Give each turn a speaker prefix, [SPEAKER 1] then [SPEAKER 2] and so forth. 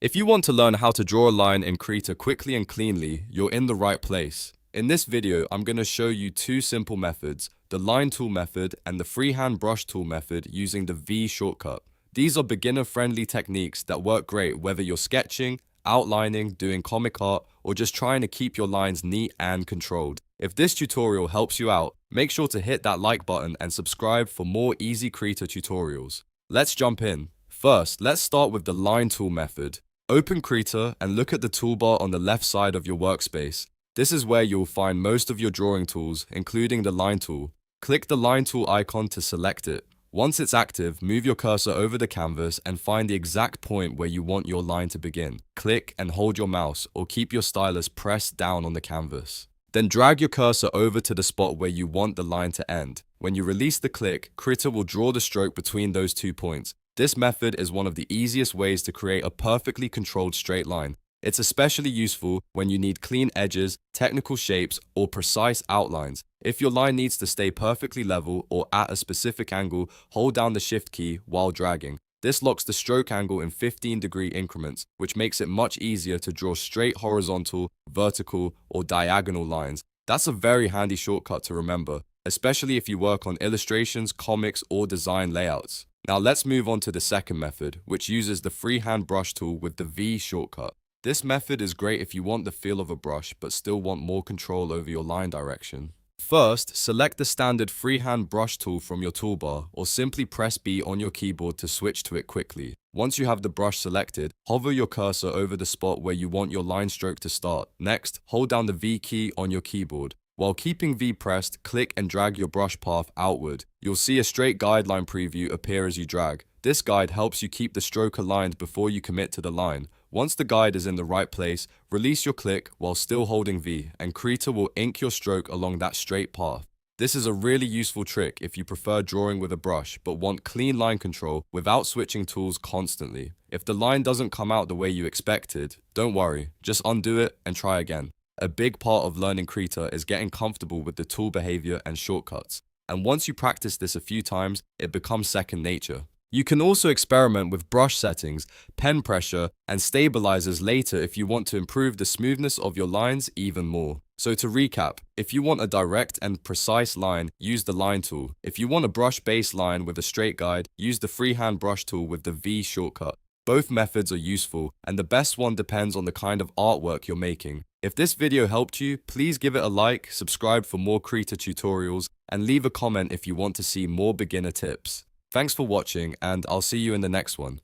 [SPEAKER 1] If you want to learn how to draw a line in Krita quickly and cleanly, you're in the right place. In this video, I'm going to show you two simple methods, the line tool method and the freehand brush tool method using the V shortcut. These are beginner-friendly techniques that work great whether you're sketching, outlining, doing comic art, or just trying to keep your lines neat and controlled. If this tutorial helps you out, make sure to hit that like button and subscribe for more easy Krita tutorials. Let's jump in. First, let's start with the line tool method. Open Krita and look at the toolbar on the left side of your workspace. This is where you'll find most of your drawing tools, including the line tool. Click the line tool icon to select it. Once it's active, move your cursor over the canvas and find the exact point where you want your line to begin. Click and hold your mouse or keep your stylus pressed down on the canvas. Then drag your cursor over to the spot where you want the line to end. When you release the click, Krita will draw the stroke between those 2 points. This method is one of the easiest ways to create a perfectly controlled straight line. It's especially useful when you need clean edges, technical shapes, or precise outlines. If your line needs to stay perfectly level or at a specific angle, hold down the Shift key while dragging. This locks the stroke angle in 15-degree increments, which makes it much easier to draw straight horizontal, vertical, or diagonal lines. That's a very handy shortcut to remember, especially if you work on illustrations, comics, or design layouts. Now let's move on to the second method, which uses the freehand brush tool with the V shortcut. This method is great if you want the feel of a brush but still want more control over your line direction. First, select the standard freehand brush tool from your toolbar or simply press B on your keyboard to switch to it quickly. Once you have the brush selected, hover your cursor over the spot where you want your line stroke to start. Next, hold down the V key on your keyboard. While keeping V pressed, click and drag your brush path outward. You'll see a straight guideline preview appear as you drag. This guide helps you keep the stroke aligned before you commit to the line. Once the guide is in the right place, release your click while still holding V, and Krita will ink your stroke along that straight path. This is a really useful trick if you prefer drawing with a brush but want clean line control without switching tools constantly. If the line doesn't come out the way you expected, don't worry, just undo it and try again. A big part of learning Krita is getting comfortable with the tool behavior and shortcuts. And once you practice this a few times, it becomes second nature. You can also experiment with brush settings, pen pressure, and stabilizers later if you want to improve the smoothness of your lines even more. So to recap, if you want a direct and precise line, use the line tool. If you want a brush-based line with a straight guide, use the freehand brush tool with the V shortcut. Both methods are useful, and the best one depends on the kind of artwork you're making. If this video helped you, please give it a like, subscribe for more Krita tutorials, and leave a comment if you want to see more beginner tips. Thanks for watching, and I'll see you in the next one.